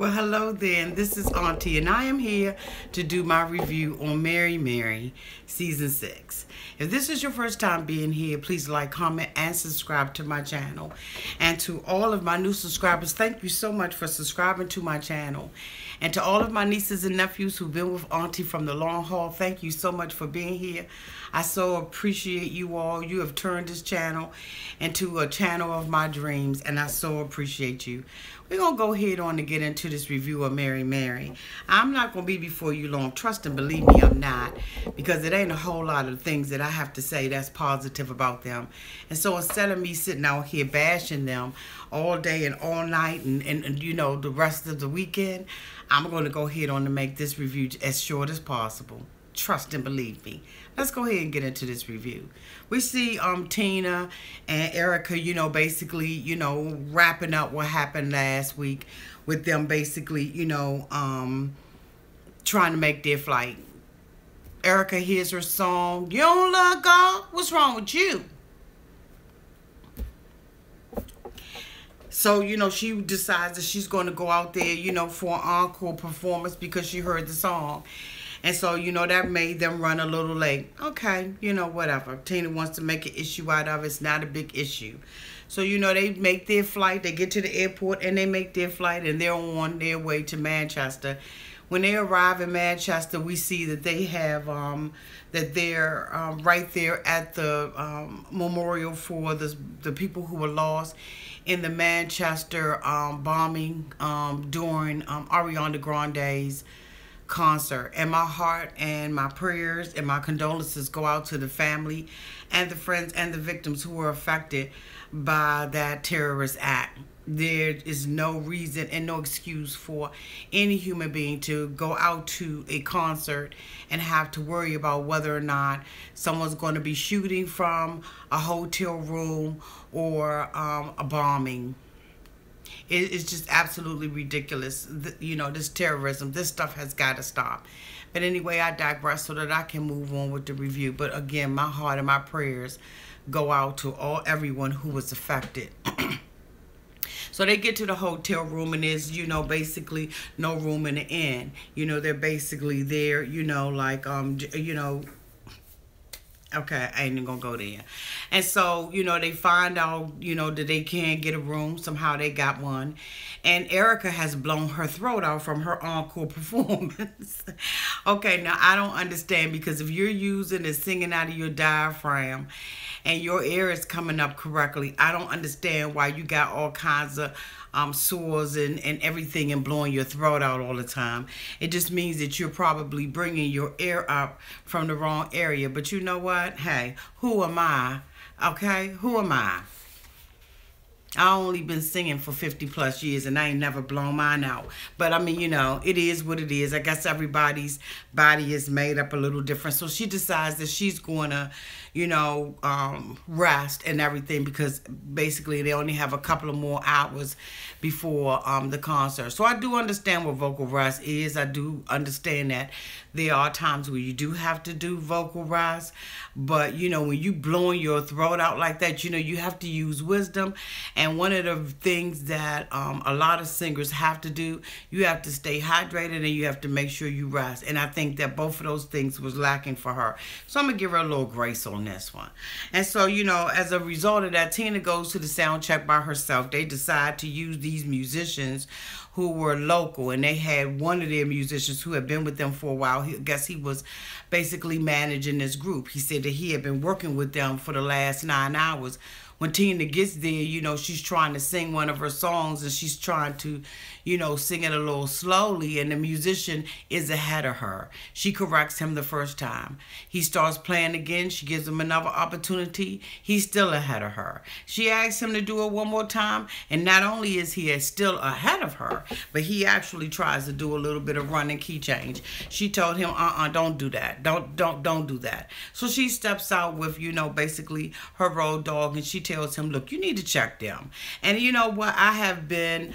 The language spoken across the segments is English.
Well, hello then. This is Auntie, and I am here to do my review on Mary Mary Season 6. If this is your first time being here, please like, comment, and subscribe to my channel. And to all of my new subscribers, thank you so much for subscribing to my channel. And to all of my nieces and nephews who've been with Auntie from the long haul, thank you so much for being here. I so appreciate you all. You have turned this channel into a channel of my dreams, and I so appreciate you. We're going to go ahead on and get into this review of Mary Mary. I'm not going to be before you long. Trust and believe me, I'm not. Because it ain't a whole lot of things that I have to say that's positive about them. And so instead of me sitting out here bashing them all day and all night and you know, the rest of the weekend, I'm going to go ahead on and make this review as short as possible. Trust and believe me. Let's go ahead and get into this review. We see Tina and Erica, you know, basically, you know, wrapping up what happened last week with them basically, you know, trying to make their flight. Erica hears her song, "You don't love God? What's wrong with you?" So, you know, she decides that she's going to go out there, you know, for an encore performance because she heard the song. And so, you know, that made them run a little late. Okay, you know, whatever. Tina wants to make an issue out of it. It's not a big issue. So, you know, they make their flight. They get to the airport and they make their flight and they're on their way to Manchester. When they arrive in Manchester, we see that they have, that they're right there at the memorial for the people who were lost in the Manchester bombing during Ariana Grande's concert. And my heart and my prayers and my condolences go out to the family and the friends and the victims who were affected by that terrorist act. There is no reason and no excuse for any human being to go out to a concert and have to worry about whether or not someone's going to be shooting from a hotel room or a bombing. It's just absolutely ridiculous. You know, this terrorism, this stuff has got to stop. But anyway, I digress so that I can move on with the review. But again, my heart and my prayers go out to everyone who was affected. So they get to the hotel room and there's, you know, basically no room in the inn. You know, they're basically there, you know, like, you know, okay, I ain't even gonna go there. And so, you know, they find out, you know, that they can't get a room. Somehow they got one. And Erica has blown her throat out from her encore performance. Okay, now I don't understand, because if you're using and singing out of your diaphragm and your air is coming up correctly, I don't understand why you got all kinds of sores and everything and blowing your throat out all the time. It just means that you're probably bringing your air up from the wrong area. But you know what? Hey, who am I? Okay, who am I? I only been singing for 50 plus years and I ain't never blown mine out. But I mean, you know, it is what it is. I guess everybody's body is made up a little different. So she decides that she's going to, you know, rest and everything, because basically they only have a couple of more hours before the concert. So I do understand what vocal rest is. I do understand that there are times where you do have to do vocal rest. But, you know, when you blowing your throat out like that, you know, you have to use wisdom. And one of the things that a lot of singers have to do, you have to stay hydrated and you have to make sure you rest. And I think that both of those things was lacking for her. So I'm going to give her a little grace on this one. And so, you know, as a result of that, Tina goes to the sound check by herself. They decide to use these musicians who were local, and they had one of their musicians who had been with them for a while. I guess he was basically managing this group. He said that he had been working with them for the last 9 hours. When Tina gets there, you know, she's trying to sing one of her songs and she's trying to, you know, sing it a little slowly, and the musician is ahead of her. She corrects him the first time. He starts playing again. She gives him another opportunity. He's still ahead of her. She asks him to do it one more time, and not only is he still ahead of her, but he actually tries to do a little bit of running key change. She told him, don't do that. Don't do that. So she steps out with, you know, basically her road dog, and she tells him, look, you need to check them. And you know what? I have been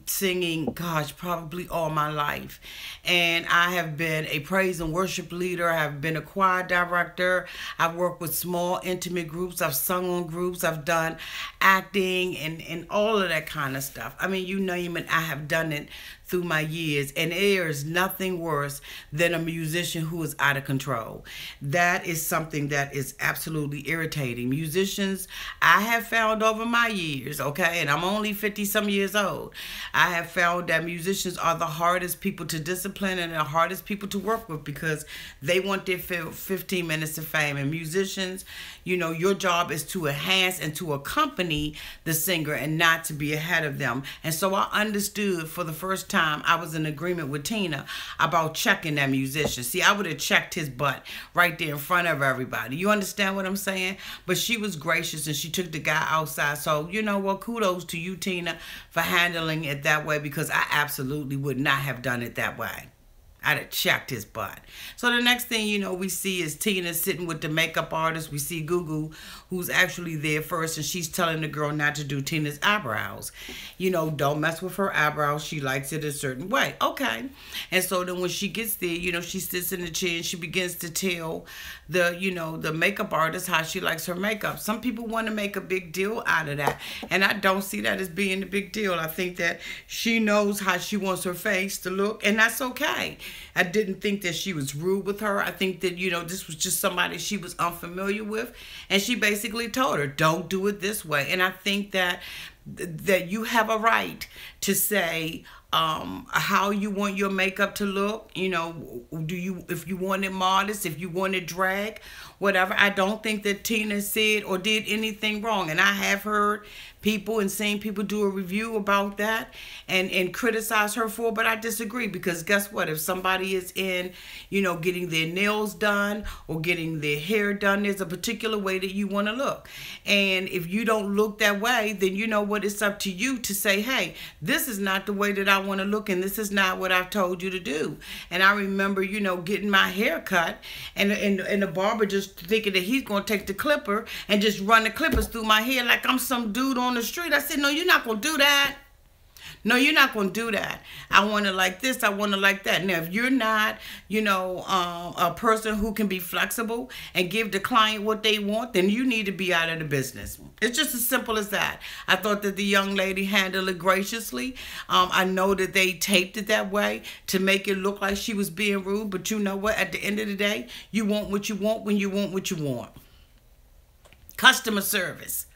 singing, gosh, probably all my life. And I have been a praise and worship leader. I have been a choir director. I've worked with small, intimate groups. I've sung on groups. I've done acting and all of that kind of stuff. I mean, you name it, I have done it through my years, and there is nothing worse than a musician who is out of control. That is something that is absolutely irritating. Musicians, I have found over my years, okay, and I'm only 50 some years old, I have found that musicians are the hardest people to discipline and the hardest people to work with, because they want their 15 minutes of fame. And musicians, you know, your job is to enhance and to accompany the singer and not to be ahead of them. And so I understood for the first time I was in agreement with Tina about checking that musician. See, I would have checked his butt right there in front of everybody. You understand what I'm saying? But she was gracious and she took the guy outside. So, you know what? Kudos to you, Tina, for handling it that way, because I absolutely would not have done it that way. I'd have checked his butt. So the next thing, you know, we see is Tina sitting with the makeup artist. We see Gugu, who's actually there first, and she's telling the girl not to do Tina's eyebrows. You know, don't mess with her eyebrows. She likes it a certain way. Okay. And so then when she gets there, you know, she sits in the chair and she begins to tell the, you know, the makeup artist how she likes her makeup. Some people want to make a big deal out of that, and I don't see that as being a big deal. I think that she knows how she wants her face to look, and that's okay. I didn't think that she was rude with her. I think that, you know, this was just somebody she was unfamiliar with, and she basically told her, don't do it this way. And I think that you have a right to say how you want your makeup to look. You know, if you want it modest, if you want it drag, whatever. I don't think that Tina said or did anything wrong. And I have heard people and seen people do a review about that and criticize her for it, but I disagree, because guess what? If somebody is in, you know, getting their nails done or getting their hair done, there's a particular way that you want to look. And if you don't look that way, then you know what? It's up to you to say, hey, this is not the way that I want to look, and this is not what I've told you to do. And I remember, you know, getting my hair cut and the barber just thinking that he's going to take the clipper and just run the clippers through my hair like I'm some dude on the street. I said, no, you're not going to do that. No, you're not going to do that. I want it like this. I want it like that. Now, if you're not, you know, a person who can be flexible and give the client what they want, then you need to be out of the business. It's just as simple as that. I thought that the young lady handled it graciously. I know that they taped it that way to make it look like she was being rude. But you know what? At the end of the day, you want what you want when you want what you want. Customer service.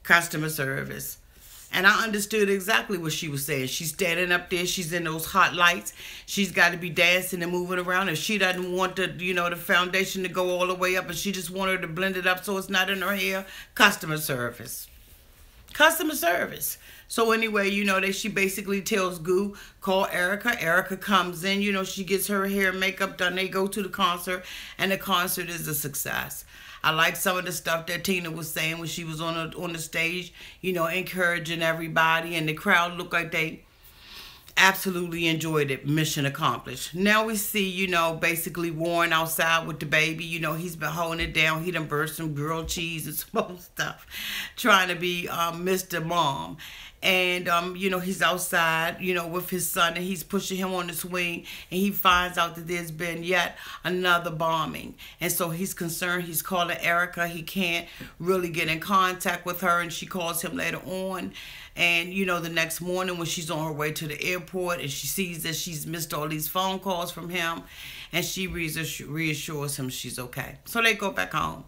Customer service. And I understood exactly what she was saying. She's standing up there. She's in those hot lights. She's got to be dancing and moving around. If she doesn't want the, you know, the foundation to go all the way up, and she just wanted to blend it up so it's not in her hair, customer service. Customer service. So anyway, you know, she basically tells Goo, call Erica. Erica comes in, you know, she gets her hair and makeup done. They go to the concert, and the concert is a success. I like some of the stuff that Tina was saying when she was on the stage, you know, encouraging everybody, and the crowd looked like they absolutely enjoyed it. Mission accomplished. Now we see, you know, basically Warren outside with the baby. You know, he's been holding it down. He done burst some grilled cheese and some other stuff, trying to be Mr. Mom. And, you know, he's outside, you know, with his son, and he's pushing him on the swing, and he finds out that there's been yet another bombing. And so he's concerned. He's calling Erica. He can't really get in contact with her, and she calls him later on. And, you know, the next morning when she's on her way to the airport and she sees that she's missed all these phone calls from him, and she reassures him she's okay. So they go back home.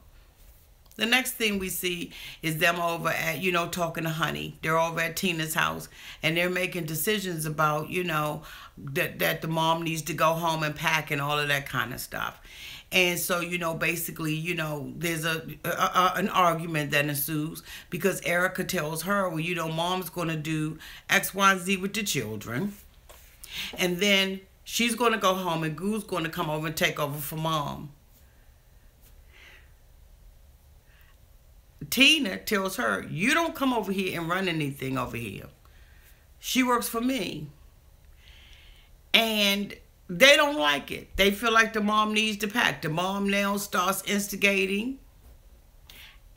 The next thing we see is them over at, you know, talking to Honey. They're over at Tina's house, and they're making decisions about, you know, that the mom needs to go home and pack and all of that kind of stuff. And so, you know, basically, you know, there's an argument that ensues, because Erica tells her, well, you know, mom's going to do X, Y, and Z with the children. And then she's going to go home, and Goo's going to come over and take over for mom. Tina tells her, you don't come over here and run anything over here. She works for me. And they don't like it. They feel like the mom needs to pack. The mom now starts instigating.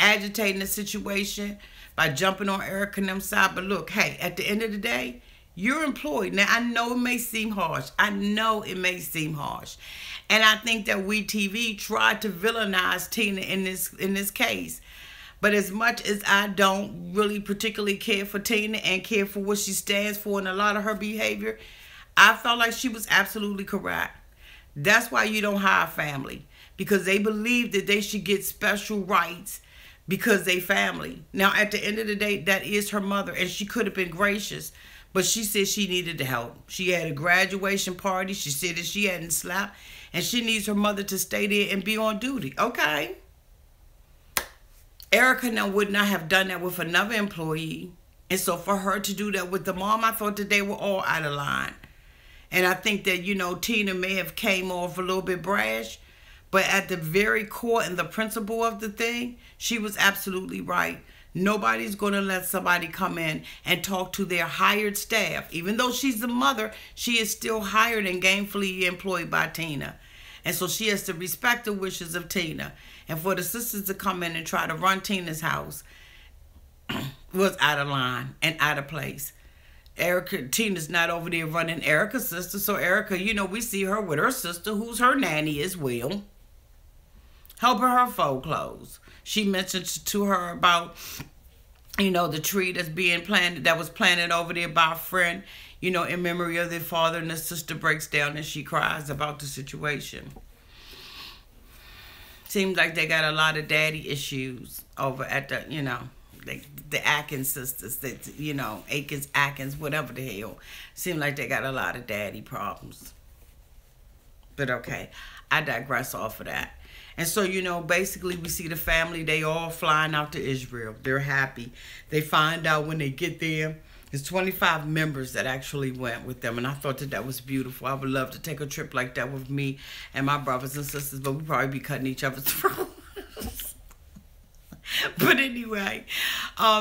agitating the situation by jumping on Erica and them side. But look, hey, at the end of the day, you're employed. Now, I know it may seem harsh. I know it may seem harsh. And I think that we TV tried to villainize Tina in this case. But as much as I don't really particularly care for Tina and care for what she stands for and a lot of her behavior, I felt like she was absolutely correct. That's why you don't hire family. Because they believe that they should get special rights because they family. Now, at the end of the day, that is her mother. And she could have been gracious. But she said she needed the help. She had a graduation party. She said that she hadn't slept. And she needs her mother to stay there and be on duty. Okay. Erica now would not have done that with another employee. And so for her to do that with the mom, I thought that they were all out of line. And I think that, you know, Tina may have came off a little bit brash. But at the very core and the principle of the thing, she was absolutely right. Nobody's going to let somebody come in and talk to their hired staff. Even though she's the mother, she is still hired and gainfully employed by Tina. And so she has to respect the wishes of Tina. And for the sisters to come in and try to run Tina's house was out of line and out of place. Tina's not over there running Erica's sister. So Erica, you know, we see her with her sister, who's her nanny as well, helping her fold clothes. She mentioned to her about, you know, the tree that's being planted, that was planted over there by a friend, you know, in memory of their father. And the sister breaks down and she cries about the situation. Seems like they got a lot of daddy issues over at the, you know, the Atkins sisters, that, you know, Atkins, whatever the hell. Seems like they got a lot of daddy problems. But okay, I digress off of that. And so, you know, basically we see the family, they all flying out to Israel. They're happy. They find out when they get there, there's 25 members that actually went with them. And I thought that that was beautiful. I would love to take a trip like that with me and my brothers and sisters, but we'd probably be cutting each other's throats. But anyway,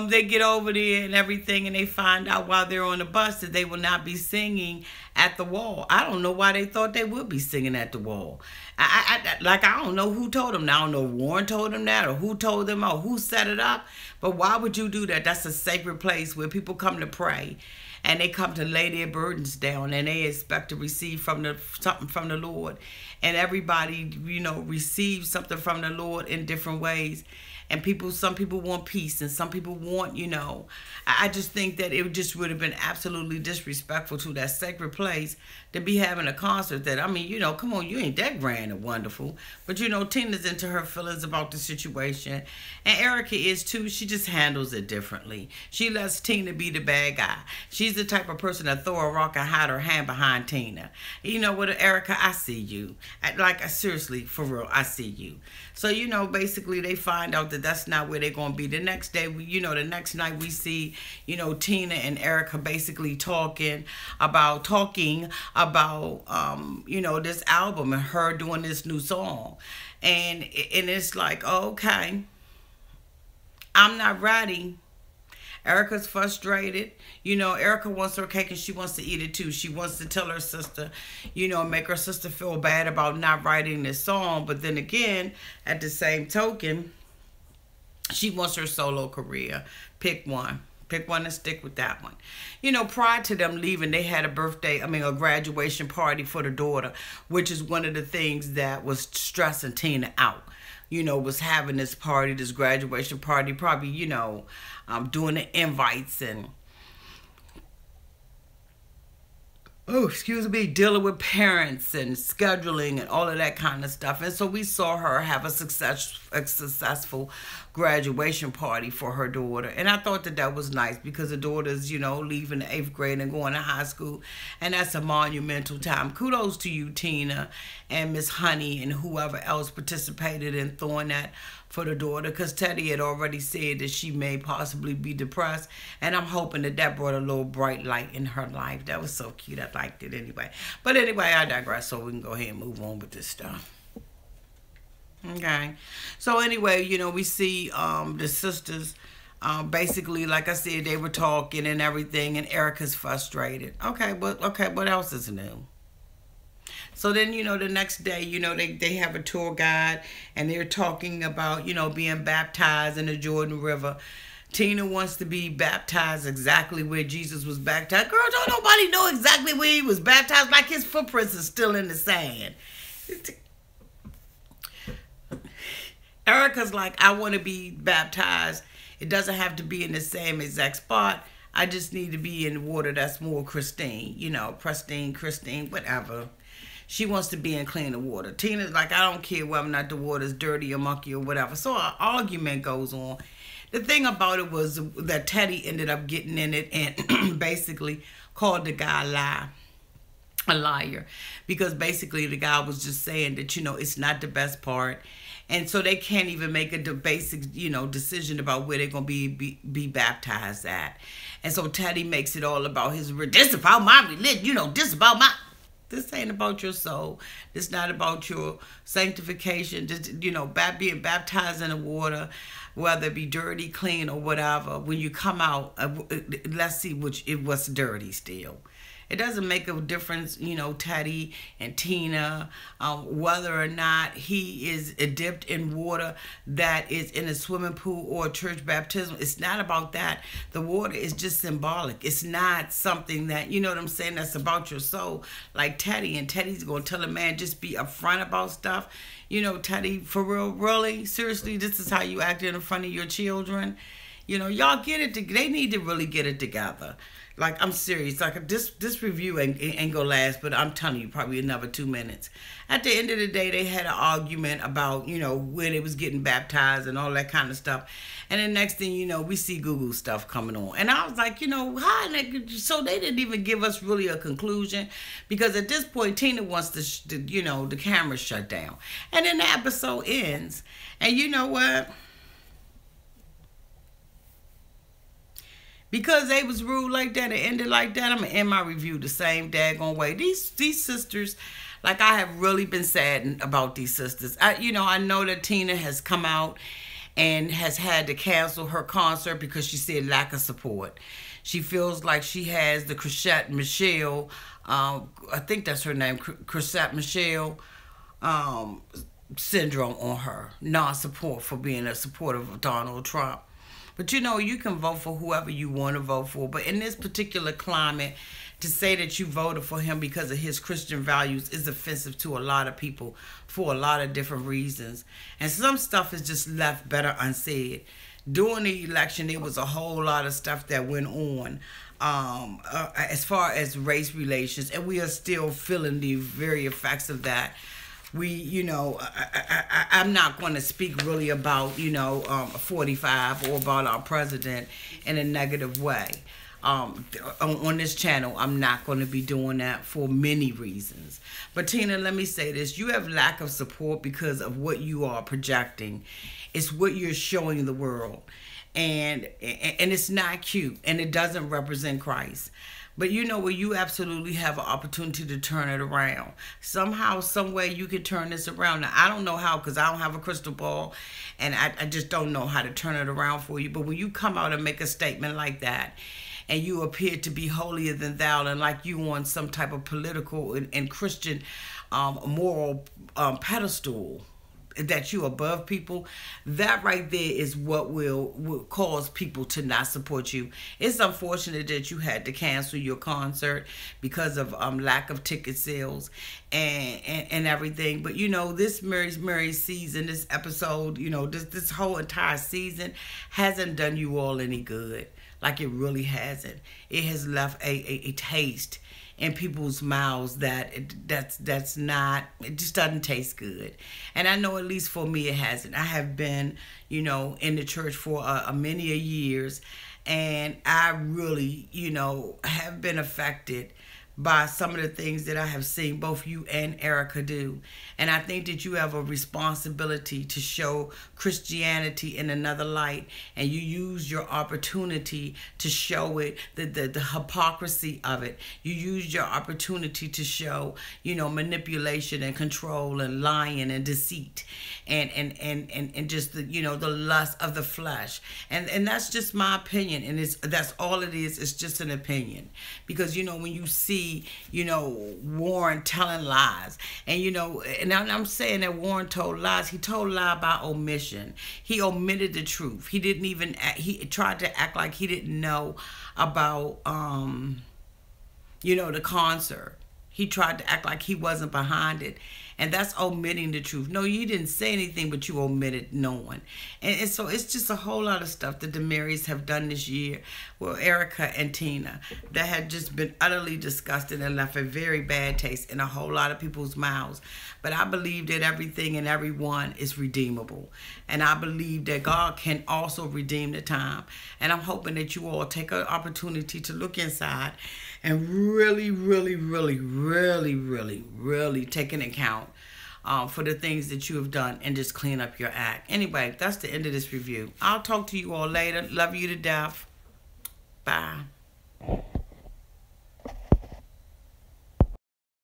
they get over there and everything, and they find out while they're on the bus that they will not be singing at the wall. I don't know why they thought they would be singing at the wall. I don't know who told them. I don't know if Warren told them that or who told them or who set it up. But why would you do that? That's a sacred place where people come to pray. And they come to lay their burdens down, and they expect to receive something from the Lord. And everybody, you know, receives something from the Lord in different ways. And some people want peace, and some people want, you know, I just think that it just would have been absolutely disrespectful to that sacred place to be having a concert that, I mean, you know, come on, you ain't that grand and wonderful. But, you know, Tina's into her feelings about the situation. And Erica is too. She just handles it differently. She lets Tina be the bad guy. She's the type of person that throw a rock and hide her hand behind Tina. You know what, Erica, I see you. Seriously, for real, I see you. So, you know, basically they find out that that's not where they're going to be. The next day, the next night we see, you know, Tina and Erica basically talking about, you know, this album and her doing this new song. And it's like, oh, okay, I'm not ready. Erica's frustrated. You know, Erica wants her cake and she wants to eat it too. She wants to tell her sister, you know, make her sister feel bad about not writing this song. But then again, at the same token, she wants her solo career. Pick one. Pick one and stick with that one. You know, prior to them leaving, they had a graduation party for the daughter, which is one of the things that was stressing Tina out. You know, was having this party, this graduation party, probably, you know, doing the invites and, dealing with parents and scheduling and all of that kind of stuff. And so we saw her have a successful graduation party for her daughter. And I thought that that was nice because the daughter's, you know, leaving the 8th grade and going to high school. And that's a monumental time. Kudos to you, Tina, and Miss Honey and whoever else participated in throwing that for the daughter, because Teddy had already said that she may possibly be depressed, and I'm hoping that that brought a little bright light in her life. That was so cute. I liked it anyway. But anyway, I digress, so we can go ahead and move on with this stuff. Okay. So anyway, you know, we see the sisters, basically, like I said, they were talking and everything, and Erica's frustrated. Okay, what else is new? So then, the next day, they have a tour guide and they're talking about, being baptized in the Jordan River. Tina wants to be baptized exactly where Jesus was baptized. Girl, don't nobody know exactly where he was baptized, like his footprints are still in the sand. Erica's like, I want to be baptized. It doesn't have to be in the same exact spot. I just need to be in water that's more pristine, pristine, whatever. She wants to be in cleaner water. Tina's like, I don't care whether or not the water's dirty or mucky or whatever. So an argument goes on. The thing about it was that Teddy ended up getting in it and basically called the guy a liar. Because basically the guy was just saying that, it's not the best part. And so they can't even make a basic, decision about where they're going to be baptized at. And so Teddy makes it all about this about my religion, this ain't about your soul. This not about your sanctification. Just, being baptized in the water, whether it be dirty, clean, or whatever. When you come out, let's see what's dirty still. It doesn't make a difference, Teddy and Tina, whether or not he is dipped in water that is in a swimming pool or a church baptism. It's not about that. The water is just symbolic. It's not something that, you know what I'm saying, that's about your soul. Like Teddy, and Teddy's going to tell a man, just be upfront about stuff. Teddy, for real, really? Seriously, this is how you act in front of your children? Y'all get it. They need to really get it together. Like, I'm serious. Like, this review ain't gonna last, but I'm telling you, probably another 2 minutes. At the end of the day, they had an argument about, where they was getting baptized and all that kind of stuff. And the next thing we see Google stuff coming on. And I was like, so they didn't even give us really a conclusion. Because at this point, Tina wants the camera shut down. And then the episode ends. And you know what? Because they was rude like that and ended like that, I'm going to end my review the same daggone way. These sisters, like, I have really been saddened about these sisters. I know that Tina has come out and has had to cancel her concert because she said lack of support. She feels like she has the Chrisette Michele, I think that's her name, Chrisette Michele syndrome on her. Non-support for being a supporter of Donald Trump. But you can vote for whoever you want to vote for. But in this particular climate, to say that you voted for him because of his Christian values is offensive to a lot of people for a lot of different reasons. And some stuff is just left better unsaid. During the election, there was a whole lot of stuff that went on as far as race relations. And we are still feeling the very effects of that. I'm not going to speak really about, 45 or about our president in a negative way. On this channel, I'm not going to be doing that for many reasons. But Tina, let me say this. You have lack of support because of what you are projecting. It's what you're showing the world. And it's not cute. And it doesn't represent Christ. But where you absolutely have an opportunity to turn it around. Somehow, some way you can turn this around. Now, I don't know how because I don't have a crystal ball. And I just don't know how to turn it around for you. But when you come out and make a statement like that, and you appear to be holier than thou and like you on some type of political and Christian moral pedestal, that you above people, that right there is what will cause people to not support you. It's unfortunate that you had to cancel your concert because of lack of ticket sales and everything. But this Mary season, this episode, this whole entire season hasn't done you all any good. Like, it really hasn't. It has left a taste in people's mouths that's not, it just doesn't taste good. And I know at least for me it hasn't. I have been, in the church for many years, and I really, have been affected by some of the things that I have seen both you and Erica do. And I think that you have a responsibility to show Christianity in another light, and you use your opportunity to show it, the hypocrisy of it. You use your opportunity to show, manipulation and control and lying and deceit and just the lust of the flesh. And that's just my opinion, and that's all it is. It's just an opinion. Because when you see see, you know, Warren telling lies. And, you know, and I'm saying that Warren told lies. He told a lie by omission. He omitted the truth. He didn't even, he tried to act like he didn't know about, you know, the concert. He tried to act like he wasn't behind it. And that's omitting the truth. No, you didn't say anything, but you omitted knowing. And so it's just a whole lot of stuff that the Marys have done this year. Well, Erica and Tina, that had just been utterly disgusting and left a very bad taste in a whole lot of people's mouths. But I believe that everything and everyone is redeemable. And I believe that God can also redeem the time. And I'm hoping that you all take an opportunity to look inside and really, really, really, really, really, really take into account for the things that you have done and just clean up your act. Anyway, that's the end of this review. I'll talk to you all later. Love you to death. Bye.